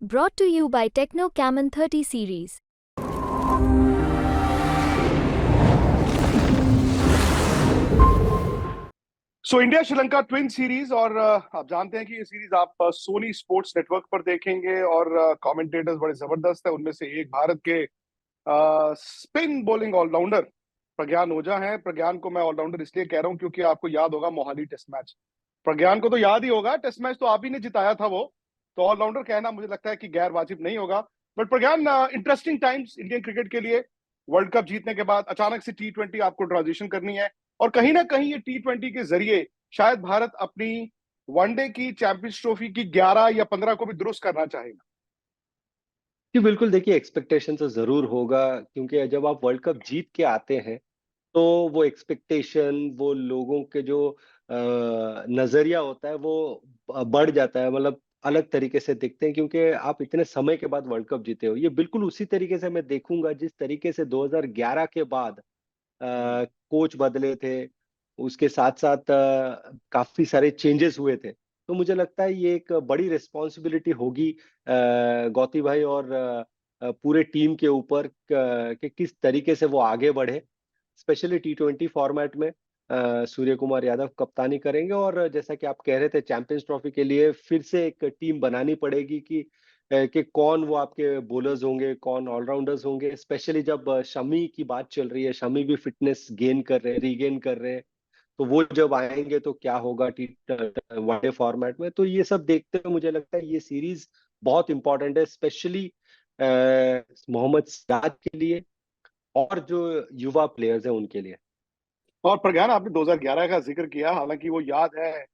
Brought to you by Techno Camon 30 series. So India Sri Lanka twin series और आप जानते हैं कि ये सीरीज आप सोनी स्पोर्ट्स नेटवर्क पर देखेंगे और कमेंटेटर्स बड़े जबरदस्त है। उनमें से एक भारत के spin bowling allrounder Pragyan Ojha हैं। प्रज्ञान को मैं ऑलराउंडर इसलिए कह रहा हूं क्योंकि आपको याद होगा मोहाली टेस्ट मैच। प्रज्ञान को तो याद ही होगा, टेस्ट मैच तो आप ही ने जिताया था वो। तो ऑलराउंडर कहना मुझे लगता है कि गैर वाजिब नहीं होगा। But Pragyan, interesting times Indian cricket के लिए। वर्ल्ड कप जीतने के बाद अचानक से T20 आपको ट्रांजिशन करनी है और कहीं ना कहीं ये T20 के जरिए शायद भारत अपनी वनडे की चैंपियंस ट्रॉफी की 11 या 15 को भी दुरुस्त करना चाहेगा। जी बिल्कुल, देखिए एक्सपेक्टेशन तो जरूर होगा, क्योंकि जब आप वर्ल्ड कप जीत के आते हैं तो वो एक्सपेक्टेशन, वो लोगों के जो नजरिया होता है वो बढ़ जाता है। मतलब अलग तरीके से दिखते हैं, क्योंकि आप इतने समय के बाद वर्ल्ड कप जीते हो। ये बिल्कुल उसी तरीके से मैं देखूंगा जिस तरीके से 2011 के बाद कोच बदले थे, उसके साथ साथ काफी सारे चेंजेस हुए थे। तो मुझे लगता है ये एक बड़ी रिस्पॉन्सिबिलिटी होगी गौती भाई और पूरे टीम के ऊपर, कि किस तरीके से वो आगे बढ़े। स्पेशली T20 फॉर्मेट में सूर्य कुमार यादव कप्तानी करेंगे, और जैसा कि आप कह रहे थे, चैंपियंस ट्रॉफी के लिए फिर से एक टीम बनानी पड़ेगी कि कौन वो आपके बॉलर्स होंगे, कौन ऑलराउंडर्स होंगे। स्पेशली जब शमी की बात चल रही है, शमी भी फिटनेस गेन कर रहे हैं, रीगेन कर रहे हैं, तो वो जब आएंगे तो क्या होगा टी वनडे फॉर्मेट में। तो ये सब देखते हुए मुझे लगता है ये सीरीज बहुत इंपॉर्टेंट है, स्पेशली मोहम्मद सिराज के लिए और जो युवा प्लेयर्स हैं उनके लिए। और प्रज्ञान, आपने 2011 का जिक्र किया, हालांकि वो याद है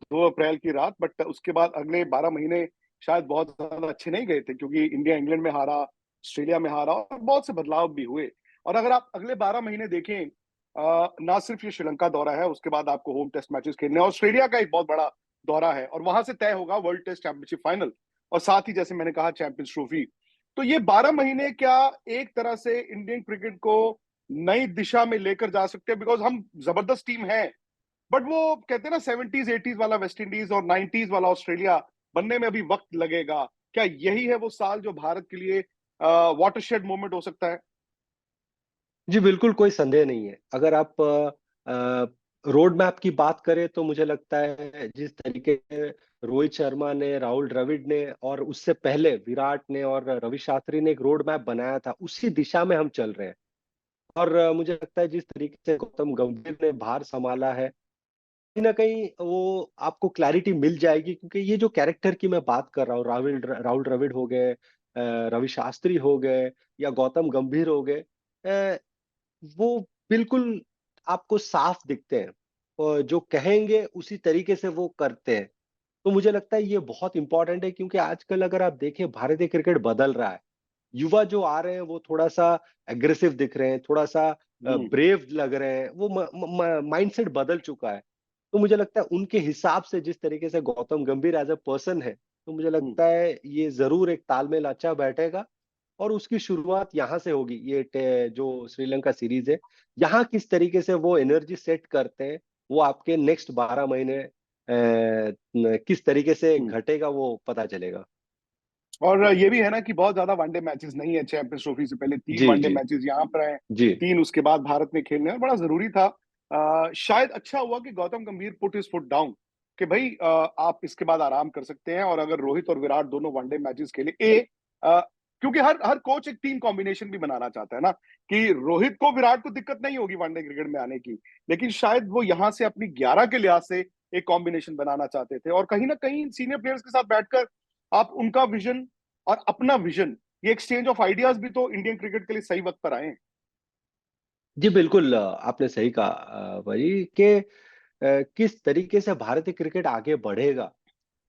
2 अप्रैल की रात, बट उसके बाद अगले 12 महीने शायद बहुत ज्यादा अच्छे नहीं गए थे क्योंकि इंडिया इंग्लैंड में हारा, ऑस्ट्रेलिया में हारा और बहुत से बदलाव भी हुए। और अगर आप अगले 12 महीने देखें, ना सिर्फ ये श्रीलंका दौरा है, उसके बाद आपको होम टेस्ट मैचेस खेलने हैं। ऑस्ट्रेलिया का एक बहुत बड़ा दौरा है और वहां से तय होगा वर्ल्ड टेस्ट चैंपियनशिप फाइनल और साथ ही जैसे मैंने कहा चैंपियंस ट्रॉफी। तो ये 12 महीने क्या एक तरह से इंडियन क्रिकेट को नई दिशा में लेकर जा सकते हैं? बिकॉज हम जबरदस्त टीम है, बट वो कहते हैं ना 70s 80s वाला वेस्ट इंडीज और 90s वाला ऑस्ट्रेलिया बनने में अभी वक्त लगेगा। क्या यही है वो साल जो भारत के लिए वाटरशेड मोमेंट हो सकता है? जी बिल्कुल, कोई संदेह नहीं है। अगर आप रोड मैप की बात करें तो मुझे लगता है जिस तरीके से रोहित शर्मा ने, राहुल द्रविड़ ने और उससे पहले विराट ने और रवि शास्त्री ने एक रोड मैप बनाया था, उसी दिशा में हम चल रहे हैं। और मुझे लगता है जिस तरीके से गौतम गंभीर ने भार संभाला है, कहीं ना कहीं वो आपको क्लैरिटी मिल जाएगी। क्योंकि ये जो कैरेक्टर की मैं बात कर रहा हूँ, राहुल राहुल द्रविड़ हो गए, रवि शास्त्री हो गए या गौतम गंभीर हो गए, वो बिल्कुल आपको साफ दिखते हैं और जो कहेंगे उसी तरीके से वो करते हैं। तो मुझे लगता है ये बहुत इंपॉर्टेंट है, क्योंकि आजकल अगर आप देखें भारतीय क्रिकेट बदल रहा है। युवा जो आ रहे हैं वो थोड़ा सा एग्रेसिव दिख रहे हैं, थोड़ा सा हम्म। ब्रेव लग रहे हैं, वो माइंडसेट बदल चुका है। तो मुझे लगता है उनके हिसाब से जिस तरीके से गौतम गंभीर एज अ पर्सन है, तो मुझे हम्म। लगता है ये जरूर एक तालमेल अच्छा बैठेगा। और उसकी शुरुआत यहाँ से होगी। ये जो श्रीलंका सीरीज है, यहाँ किस तरीके से वो एनर्जी सेट करते हैं, वो आपके नेक्स्ट 12 महीने किस तरीके से हम्म। घटेगा वो पता चलेगा। और ये भी है ना कि बहुत ज्यादा वनडे मैचेस नहीं है। चैंपियंस ट्रॉफी से पहले 3 जी वनडे जी मैचेस यहाँ पर हैं, जी 3 उसके बाद भारत में खेलने हैं। बड़ा जरूरी था। शायद अच्छा हुआ कि गौतम गंभीर पुट हिज फुट डाउन कि भाई आप इसके बाद आराम कर सकते हैं। और अगर रोहित और विराट दोनों वनडे मैचेस खेले क्योंकि हर हर कोच एक टीम कॉम्बिनेशन भी बनाना चाहता है ना, कि रोहित को विराट को दिक्कत नहीं होगी वनडे क्रिकेट में आने की, लेकिन शायद वो यहां से अपनी 11 के लिहाज से एक कॉम्बिनेशन बनाना चाहते थे। और कहीं ना कहीं सीनियर प्लेयर्स के साथ बैठकर आप उनका विजन और अपना विजन, ये एक्सचेंज ऑफ आइडियाज भी तो इंडियन क्रिकेट के लिए सही वक्त पर आए हैं। जी बिल्कुल, आपने सही कहा भाई कि किस तरीके से भारतीय क्रिकेट आगे बढ़ेगा,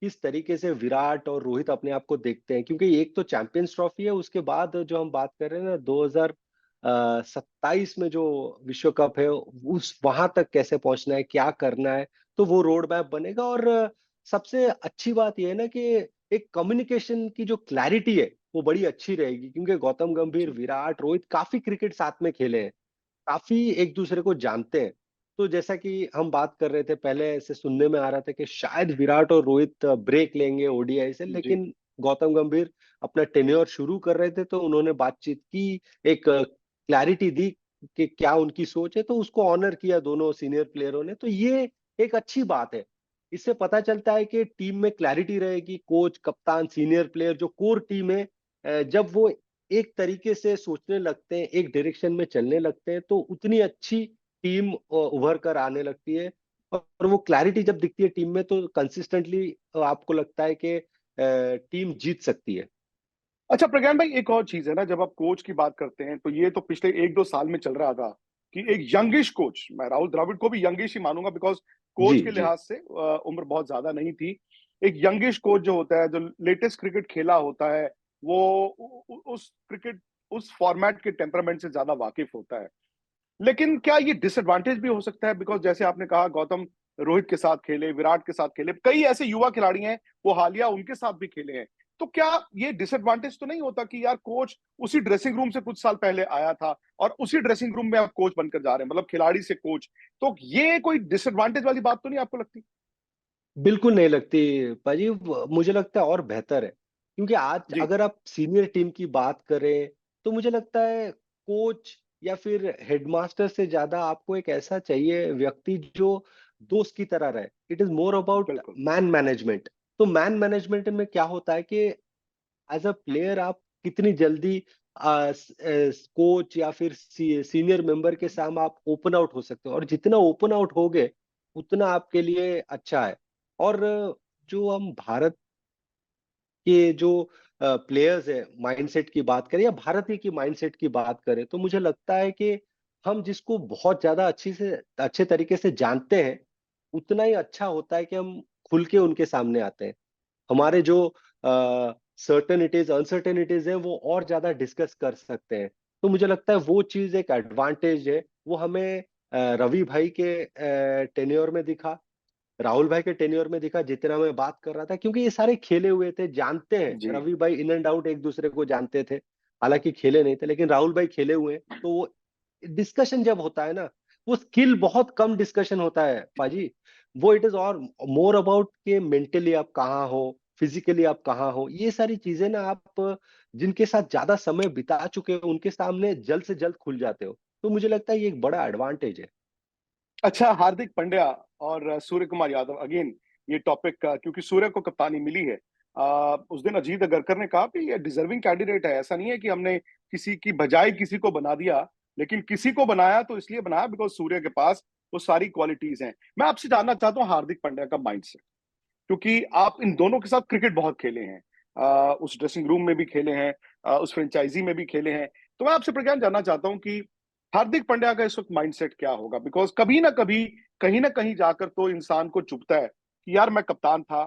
किस तरीके से विराट और रोहित अपने आप को देखते हैं। क्योंकि एक तो चैंपियंस ट्रॉफी है, उसके बाद जो हम बात कर रहे हैं ना 2027 में जो विश्व कप है, उस वहां तक कैसे पहुंचना है, क्या करना है, तो वो रोड मैप बनेगा। और सबसे अच्छी बात यह है ना कि एक कम्युनिकेशन की जो क्लैरिटी है वो बड़ी अच्छी रहेगी, क्योंकि गौतम गंभीर, जी। विराट, रोहित काफी क्रिकेट साथ में खेले हैं, काफी एक दूसरे को जानते हैं। तो जैसा कि हम बात कर रहे थे, पहले से सुनने में आ रहा था कि शायद विराट और रोहित ब्रेक लेंगे ओडीआई से, जी। लेकिन गौतम गंभीर अपना टेन्योर शुरू कर रहे थे तो उन्होंने बातचीत की, एक क्लैरिटी दी कि क्या उनकी सोच है, तो उसको ऑनर किया दोनों सीनियर प्लेयरों ने। तो ये एक अच्छी बात है। इससे पता चलता है कि टीम में क्लैरिटी रहेगी, कोच, कप्तान, सीनियर प्लेयर, जो कोर टीम है, जब वो एक तरीके से सोचने लगते हैं, एक डायरेक्शन में चलने लगते हैं, तो उतनी अच्छी टीम उभर कर आने लगती है। और वो क्लैरिटी जब दिखती है टीम में, तो कंसिस्टेंटली आपको लगता है कि टीम जीत सकती है। अच्छा प्रज्ञान भाई, एक और चीज है ना, जब आप कोच की बात करते हैं तो ये तो पिछले 1-2 साल में चल रहा था कि एक यंगिश कोच, मैं राहुल द्रविड़ को भी यंगिश ही मानूंगा बिकॉज जी कोच के जी। लिहाज से उम्र बहुत ज्यादा नहीं थी। एक यंगिश कोच जो होता है, जो लेटेस्ट क्रिकेट खेला होता है, वो उस क्रिकेट, उस फॉर्मेट के टेम्परामेंट से ज्यादा वाकिफ होता है। लेकिन क्या ये डिसएडवांटेज भी हो सकता है? बिकॉज जैसे आपने कहा, गौतम रोहित के साथ खेले, विराट के साथ खेले, कई ऐसे युवा खिलाड़ी हैं, वो हालिया उनके साथ भी खेले हैं। तो क्या ये डिसएडवांटेज तो नहीं होता कि यार कोच उसी ड्रेसिंग रूम से कुछ साल पहले आया था और उसी ड्रेसिंग रूम में आप कोच बनकर जा रहे हैं, मतलब खिलाड़ी से कोच? तो ये कोई डिसएडवांटेज वाली बात तो नहीं आपको लगती? बिल्कुल नहीं लगती पाजी, मुझे लगता है और बेहतर है। क्योंकि आज जी, अगर आप सीनियर टीम की बात करें, तो मुझे लगता है कोच या फिर हेडमास्टर से ज्यादा आपको एक ऐसा चाहिए व्यक्ति जो दोस्त की तरह रहे। इट इज मोर अबाउट बिल्कुल। Man management. तो मैन मैनेजमेंट में क्या होता है कि एज अ प्लेयर आप कितनी जल्दी कोच या फिर सीनियर मेंबर के सामने आप ओपन आउट हो सकते हो, और जितना ओपन आउट होगे उतना आपके लिए अच्छा है। और जो हम भारत के जो प्लेयर्स है, माइंडसेट की बात करें या भारतीय की माइंडसेट की बात करें, तो मुझे लगता है कि हम जिसको बहुत ज्यादा अच्छे तरीके से जानते हैं, उतना ही अच्छा होता है कि हम खुल के उनके सामने आते हैं। हमारे जो सर्टेनिटीज अनसर्टेनिटीज है वो और ज्यादा डिस्कस कर सकते हैं। तो मुझे लगता है वो चीज एक एडवांटेज है। वो हमें रवि भाई के टेन्योर में दिखा, राहुल भाई के टेन्योर में दिखा, जितना मैं बात कर रहा था, क्योंकि ये सारे खेले हुए थे, जानते हैं। जी, रवि भाई इन एंड आउट एक दूसरे को जानते थे, हालांकि खेले नहीं थे, लेकिन राहुल भाई खेले हुए हैं। तो वो डिस्कशन जब होता है ना, वो स्किल बहुत कम डिस्कशन होता है पाजी। वो इट इज और मोर अबाउट के मेंटली आप कहाँ हो, फिजिकली आप कहाँ हो। ये सारी चीजें ना, आप जिनके साथ ज्यादा समय बिता चुके हो उनके सामने जल्द से जल्द खुल जाते हो। तो मुझे लगता है ये एक बड़ा एडवांटेज है। अच्छा, हार्दिक पांड्या और सूर्य कुमार यादव, अगेन ये टॉपिक, क्योंकि सूर्य को कप्तानी मिली है। उस दिन अजीत अगरकर ने कहा कि ये डिजर्विंग कैंडिडेट है, ऐसा नहीं है कि हमने किसी की बजाय किसी को बना दिया, लेकिन किसी को बनाया तो इसलिए बनाया बिकॉज सूर्य के पास वो सारी क्वालिटीज हैं। मैं आपसे जानना चाहता हूँ हार्दिक पांड्या का माइंडसेट, क्योंकि आप इन दोनों के साथ क्रिकेट बहुत खेले हैं, उस ड्रेसिंग रूम में भी खेले हैं, उस फ्रेंचाइजी में भी खेले हैं। तो मैं आपसे प्रज्ञान जानना चाहता हूँ कि हार्दिक पांड्या का इस वक्त माइंडसेट क्या होगा? बिकॉज कभी ना कभी, कहीं ना कहीं जाकर तो इंसान को चुभता है कि यार मैं कप्तान था,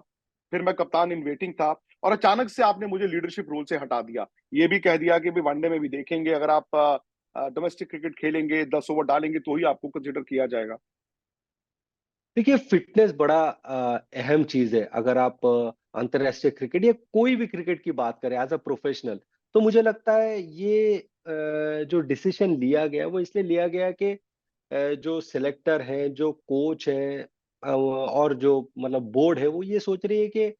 फिर मैं कप्तान इन वेटिंग था, और अचानक से आपने मुझे लीडरशिप रोल से हटा दिया। ये भी कह दिया कि भी वनडे में भी देखेंगे, अगर आप डोमेस्टिक क्रिकेट खेलेंगे, 10 ओवर डालेंगे तो ही आपको कंसिडर किया जाएगा। देखिए, फिटनेस बड़ा अहम चीज है। अगर आप अंतरराष्ट्रीय क्रिकेट या कोई भी क्रिकेट की बात करें एज अ प्रोफेशनल, तो मुझे लगता है ये जो डिसीजन लिया गया वो इसलिए लिया गया कि जो सिलेक्टर है, जो कोच है, और जो मतलब बोर्ड है, वो ये सोच रही है कि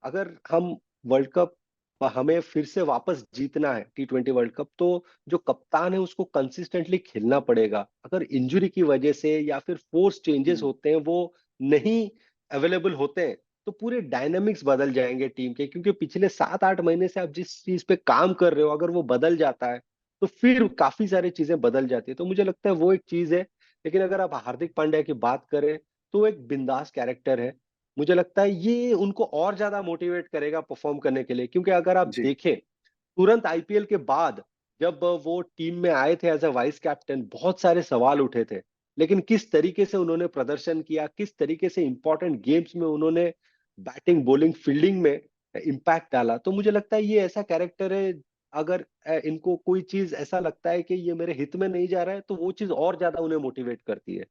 अगर हम वर्ल्ड कप हमें फिर से वापस जीतना है, T20 वर्ल्ड कप, तो जो कप्तान है उसको कंसिस्टेंटली खेलना पड़ेगा। अगर इंजरी की वजह से या फिर फोर्स चेंजेस हम्म। होते हैं, वो नहीं अवेलेबल होते हैं, तो पूरे डायनामिक्स बदल जाएंगे टीम के। क्योंकि पिछले 7-8 महीने से आप जिस चीज पे काम कर रहे हो, अगर वो बदल जाता है, तो फिर काफी सारी चीजें बदल जाती है। तो मुझे लगता है वो एक चीज है। लेकिन अगर आप हार्दिक पांड्या की बात करें, तो वो एक बिंदास कैरेक्टर है। मुझे लगता है ये उनको और ज्यादा मोटिवेट करेगा परफॉर्म करने के लिए। क्योंकि अगर आप जी, देखें, तुरंत आईपीएल के बाद जब वो टीम में आए थे एज अ वाइस कैप्टन, बहुत सारे सवाल उठे थे। लेकिन किस तरीके से उन्होंने प्रदर्शन किया, किस तरीके से इंपॉर्टेंट गेम्स में उन्होंने बैटिंग, बॉलिंग, फील्डिंग में इम्पैक्ट डाला, तो मुझे लगता है ये ऐसा कैरेक्टर है। अगर इनको कोई चीज ऐसा लगता है कि ये मेरे हित में नहीं जा रहा है, तो वो चीज और ज्यादा उन्हें मोटिवेट करती है।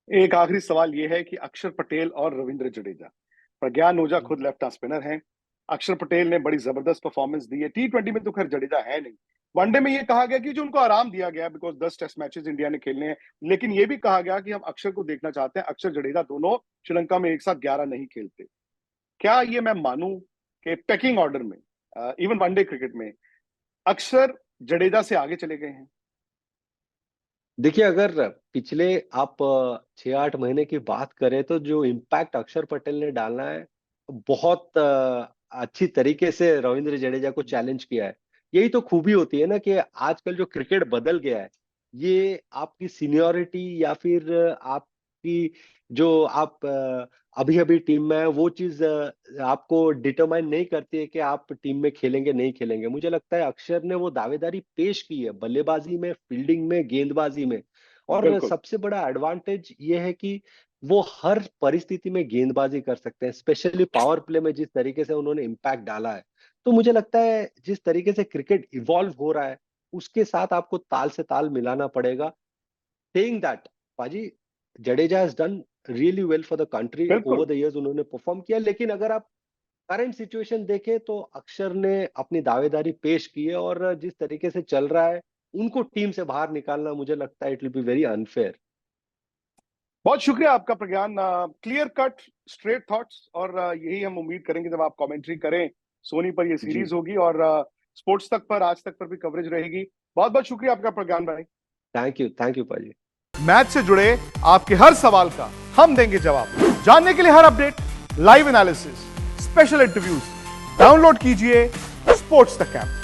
एक आखिरी सवाल ये है कि अक्षर पटेल और रविंद्र जडेजा, प्रज्ञान ओझा खुद लेफ्ट आर्म स्पिनर हैं, अक्षर पटेल ने बड़ी जबरदस्त परफॉर्मेंस दी है। T20 में तो खैर जडेजा है नहीं। वनडे में ये कहा गया कि जो उनको आराम दिया गया बिकॉज 10 टेस्ट मैचेस इंडिया ने खेलने हैं, लेकिन ये भी कहा गया कि हम अक्षर को देखना चाहते हैं, अक्षर जडेजा दोनों श्रीलंका में एक साथ 11 नहीं खेलते। क्या ये मैं मानूं कि पैकिंग ऑर्डर में इवन वनडे क्रिकेट में अक्षर जडेजा से आगे चले गए हैं? देखिए, अगर पिछले आप 6-8 महीने की बात करें तो जो इम्पैक्ट अक्षर पटेल ने डाला है, बहुत अच्छी तरीके से रवींद्र जडेजा को चैलेंज किया है। यही तो खूबी होती है ना कि आजकल जो क्रिकेट बदल गया है, ये आपकी सीनियॉरिटी या फिर आपकी जो आप अभी-अभी टीम में है, वो चीज़ आपको डिटरमाइन नहीं करती है कि आप टीम में खेलेंगे, नहीं खेलेंगे। मुझे लगता है अक्षर ने वो दावेदारी पेश की है, बल्लेबाजी में, फील्डिंग में, गेंदबाजी में। और बिल्कुल। सबसे बड़ा एडवांटेज ये है कि वो हर परिस्थिति में गेंदबाजी कर सकते हैं, स्पेशली पावर प्ले में जिस तरीके से उन्होंने इम्पैक्ट डाला है। तो मुझे लगता है जिस तरीके से क्रिकेट इवॉल्व हो रहा है, उसके साथ आपको ताल से ताल मिलाना पड़ेगा। सेइंग दैट, पाजी, Jadeja has done really well for the country बिल्कुल। ओवर द इयर्स, उन्होंने परफॉर्म किया। लेकिन अगर आप करंट सिचुएशन देखें तो अक्षर ने अपनी दावेदारी पेश की है और जिस तरीके से चल रहा है, उनको टीम से बाहर निकालना मुझे लगता है it will be very unfair. बहुत शुक्रिया आपका प्रज्ञान, क्लियर कट स्ट्रेट थॉट्स, और यही हम उम्मीद करेंगे जब आप कमेंट्री करें। सोनी पर ये जी, सीरीज होगी और स्पोर्ट्स तक पर, आज तक पर भी कवरेज रहेगी। बहुत बहुत शुक्रिया आपका प्रज्ञान भाई। थैंक यू पाजी। मैच से जुड़े आपके हर सवाल का हम देंगे जवाब। जानने के लिए हर update, live analysis, special interviews, download कीजिए स्पोर्ट्स तक ऐप।